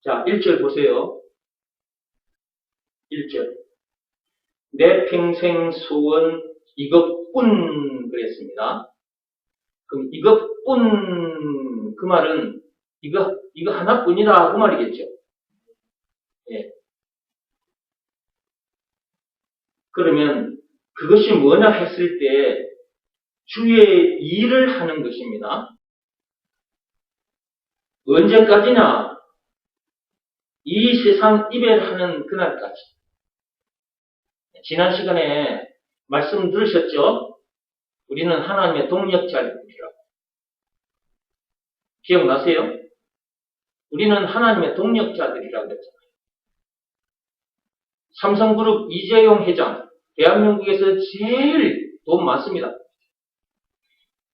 자, 1절 보세요. 1절. 내 평생 소원 이것뿐 그랬습니다. 그럼 이것뿐 그 말은 이거 하나뿐이다 그 말이겠죠. 예. 그러면 그것이 뭐냐 했을 때 주의 일을 하는 것입니다. 언제까지냐? 이 세상 이별하는 그날까지. 지난 시간에 말씀 들으셨죠? 우리는 하나님의 동력자들이라고. 기억나세요? 우리는 하나님의 동력자들이라고 그랬잖아요. 삼성그룹 이재용 회장, 대한민국에서 제일 돈 많습니다.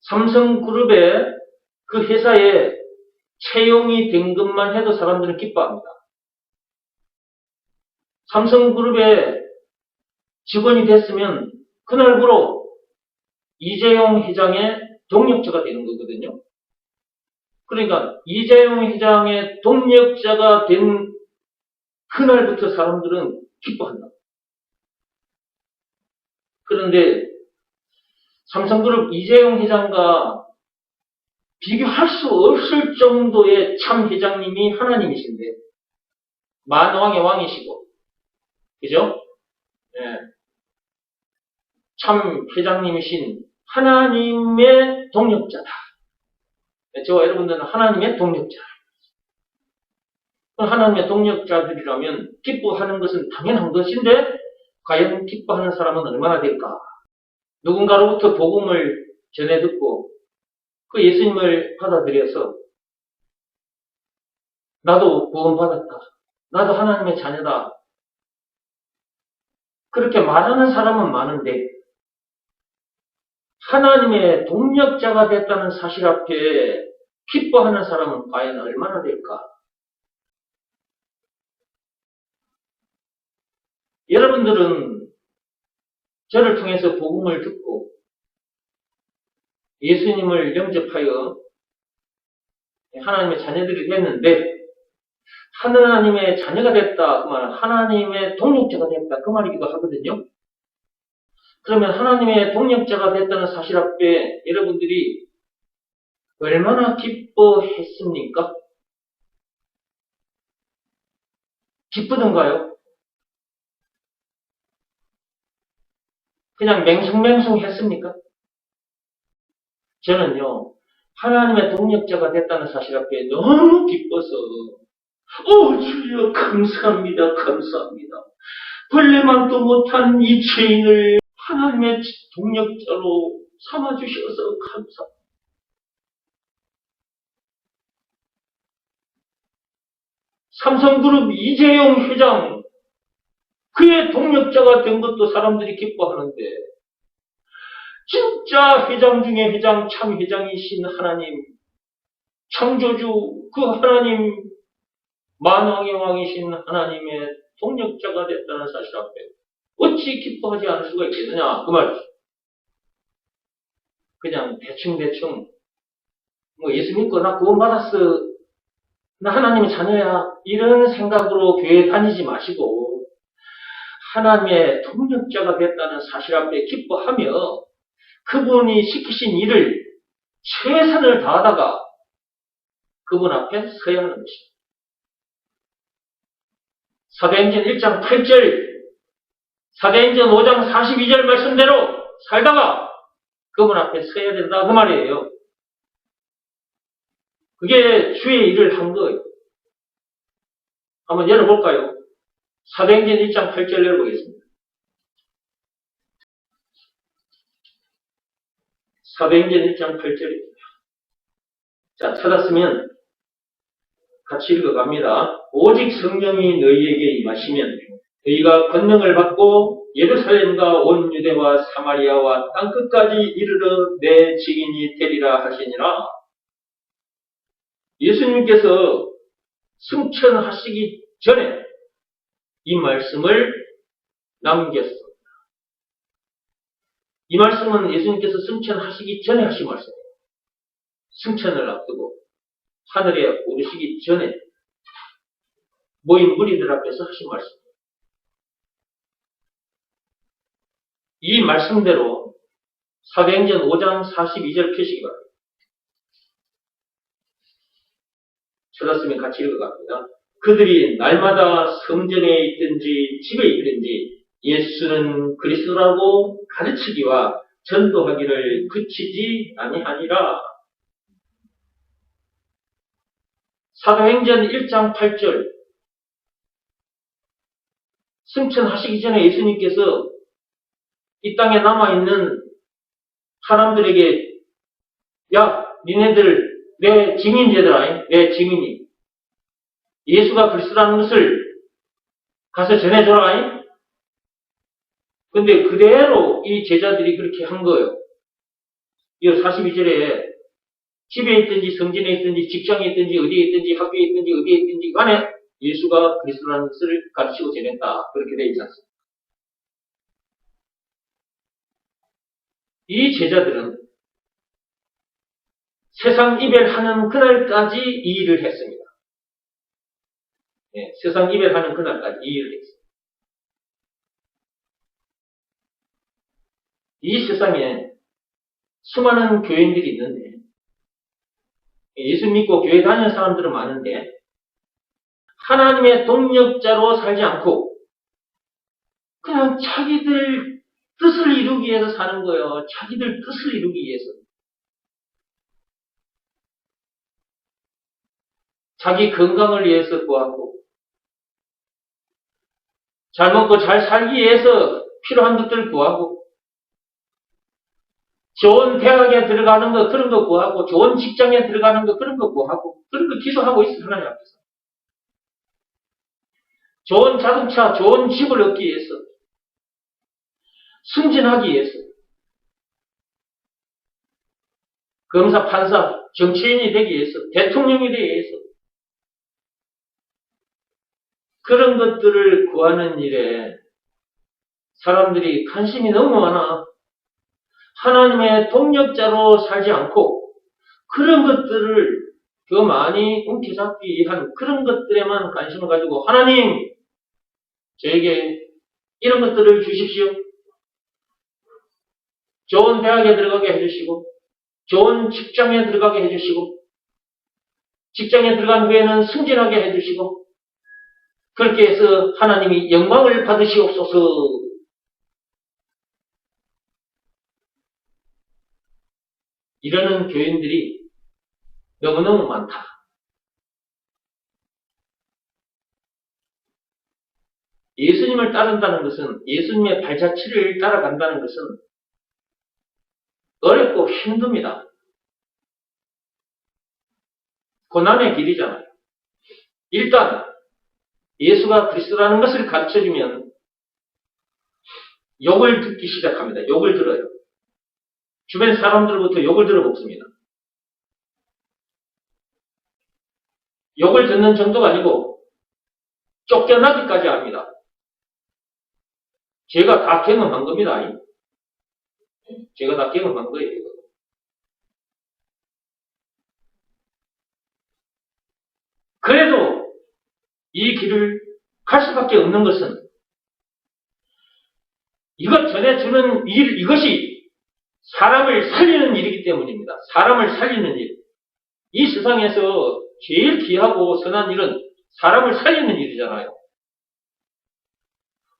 삼성그룹의 그 회사에 채용이 된 것만 해도 사람들은 기뻐합니다. 삼성그룹의 직원이 됐으면 그날부로 이재용 회장의 동력자가 되는 거거든요. 그러니까 이재용 회장의 동력자가 된 그날부터 사람들은 기뻐한다. 그런데 삼성그룹 이재용 회장과 비교할 수 없을 정도의 참 회장님이 하나님이신데 만왕의 왕이시고 그죠? 네. 참 회장님이신 하나님의 동력자다. 저와 여러분들은 하나님의 동력자. 하나님의 동력자들이라면 기뻐하는 것은 당연한 것인데 과연 기뻐하는 사람은 얼마나 될까? 누군가로부터 복음을 전해 듣고 그 예수님을 받아들여서 나도 구원받았다. 나도 하나님의 자녀다. 그렇게 말하는 사람은 많은데 하나님의 동력자가 됐다는 사실 앞에 기뻐하는 사람은 과연 얼마나 될까? 여러분들은 저를 통해서 복음을 듣고 예수님을 영접하여 하나님의 자녀들이 됐는데 하나님의 자녀가 됐다 그 말은 하나님의 동력자가 됐다 그 말이기도 하거든요. 그러면 하나님의 동력자가 됐다는 사실 앞에 여러분들이 얼마나 기뻐했습니까? 기쁘던가요? 그냥 맹숭맹숭 했습니까? 저는요, 하나님의 동력자가 됐다는 사실 앞에 너무 기뻐서, 주여, 감사합니다, 감사합니다. 벌레만도 못한 이 죄인을 하나님의 동력자로 삼아주셔서 감사합니다. 삼성그룹 이재용 회장, 그의 동력자가 된 것도 사람들이 기뻐하는데, 진짜 회장 중에 회장, 참 회장이신 하나님, 창조주, 그 하나님, 만왕의 왕이신 하나님의 동력자가 됐다는 사실 앞에 어찌 기뻐하지 않을 수가 있겠느냐, 그 말이죠. 그냥 대충, 예수 믿고 나 구원받았어, 나 하나님의 자녀야, 이런 생각으로 교회 다니지 마시고, 하나님의 동력자가 됐다는 사실 앞에 기뻐하며, 그분이 시키신 일을 최선을 다하다가 그분 앞에 서야 하는 것입니다. 사도행전 1장 8절, 사도행전 5장 42절 말씀대로 살다가 그분 앞에 서야 된다 그 말이에요. 그게 주의 일을 한 거예요. 한번 열어볼까요? 사도행전 1장 8절 열어보겠습니다. 사도행전 1장 8절입니다. 자, 찾았으면 같이 읽어갑니다. 오직 성령이 너희에게 임하시면 너희가 권능을 받고 예루살렘과 온 유대와 사마리아와 땅끝까지 이르러 내 증인이 되리라 하시니라. 예수님께서 승천하시기 전에 이 말씀을 남겼습니다. 이 말씀은 예수님께서 승천하시기 전에 하신 말씀이에요. 승천을 앞두고 하늘에 오르시기 전에 모인 무리들 앞에서 하신 말씀. 이 말씀대로 사도행전 5장 42절 표시기 바랍니다. 찾았으면 같이 읽어갑니다. 그들이 날마다 성전에 있든지 집에 있든지 예수는 그리스도라고 가르치기와 전도하기를 그치지 아니하니라. 사도행전 1장 8절 승천하시기 전에 예수님께서 이 땅에 남아있는 사람들에게 야, 니네들 내 증인제들아, 내 증인이 예수가 그리스도라는 것을 가서 전해줘라. 근데 그대로 이 제자들이 그렇게 한 거예요. 이 42절에 집에 있든지 성전에 있든지 직장에 있든지 어디에 있든지 학교에 있든지 어디에 있든지 간에 예수가 그리스도라는 것을 가르치고 전했다. 그렇게 되어 있지 않습니까? 이 제자들은 세상 이별하는 그날까지 이 일을 했습니다. 네, 세상 이별하는 그날까지 이 일을 했습니다. 이 세상에 수많은 교인들이 있는데 예수 믿고 교회 다니는 사람들은 많은데 하나님의 동력자로 살지 않고 그냥 자기들 뜻을 이루기 위해서 사는 거예요. 자기들 뜻을 이루기 위해서. 자기 건강을 위해서 구하고 잘 먹고 잘 살기 위해서 필요한 것들을 구하고 좋은 대학에 들어가는 거 그런 거 구하고 좋은 직장에 들어가는 거 그런 거 구하고 그런 거 기도하고 있어 하나님 앞에서. 좋은 자동차, 좋은 집을 얻기 위해서 승진하기 위해서 검사, 판사, 정치인이 되기 위해서 대통령이 되기 위해서 그런 것들을 구하는 일에 사람들이 관심이 너무 많아. 하나님의 동력자로 살지 않고 그런 것들을 더 많이 움켜잡기 위한 그런 것들에만 관심을 가지고 하나님 저에게 이런 것들을 주십시오. 좋은 대학에 들어가게 해주시고 좋은 직장에 들어가게 해주시고 직장에 들어간 후에는 승진하게 해주시고 그렇게 해서 하나님이 영광을 받으시옵소서. 이러는 교인들이 너무너무 많다. 예수님을 따른다는 것은 예수님의 발자취를 따라간다는 것은 어렵고 힘듭니다. 고난의 길이잖아요. 일단 예수가 그리스도라는 것을 가르쳐주면 욕을 듣기 시작합니다. 욕을 들어요. 주변 사람들부터 욕을 들어먹습니다. 욕을 듣는 정도가 아니고 쫓겨나기까지 합니다. 제가 다 경험한 겁니다. 제가 다 경험한 거예요. 그래도 이 길을 갈 수밖에 없는 것은 이것 전해주는 일, 이것이 사람을 살리는 일이기 때문입니다. 사람을 살리는 일. 이 세상에서 제일 귀하고 선한 일은 사람을 살리는 일이잖아요.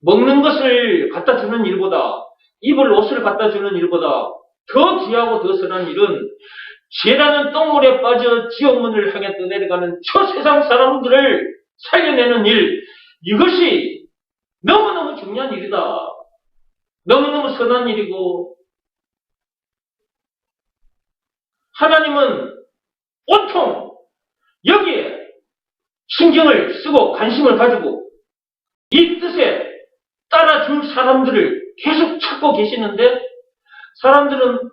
먹는 것을 갖다 주는 일보다 입을 옷을 갖다 주는 일보다 더 귀하고 더 선한 일은 죄라는 똥물에 빠져 지옥문을 향해 떠내려가는 저 세상 사람들을 살려내는 일, 이것이 너무너무 중요한 일이다. 너무너무 선한 일이고 하나님은 온통 여기에 신경을 쓰고 관심을 가지고 이 뜻에 따라줄 사람들을 계속 찾고 계시는데 사람들은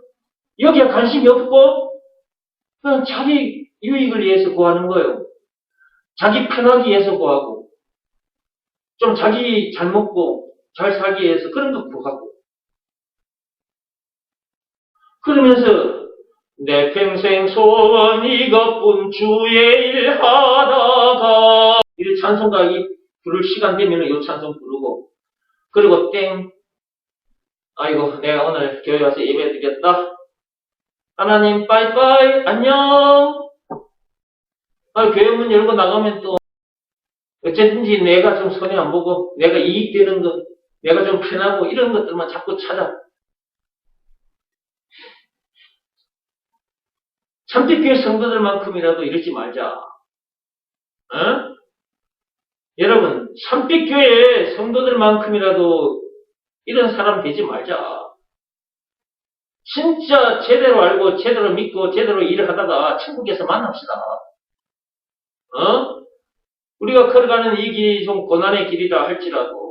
여기에 관심이 없고 그냥 자기 유익을 위해서 구하는 거예요. 자기 편하기 위해서 구하고 좀 자기 잘 먹고 잘 살기 위해서 그런 거 구하고 그러면서 내 평생 소원 이것뿐 주의 일 하다가 이렇게 찬송가 부를 시간 되면 요 찬송 부르고, 그리고 땡. 아이고, 내가 오늘 교회 와서 예배 드렸다. 하나님, 빠이빠이, 안녕. 교회 문 열고 나가면 또, 어쨌든지 내가 좀 손해 안 보고, 내가 이익되는 것, 내가 좀 편하고, 이런 것들만 자꾸 찾아. 참되교회 성도들만큼이라도 이러지 말자. 어? 여러분, 참빛교회 성도들만큼이라도 이런 사람 되지 말자. 진짜 제대로 알고, 제대로 믿고, 제대로 일을 하다가 천국에서 만납시다. 우리가 걸어가는 이 길이 좀 고난의 길이라 할지라도,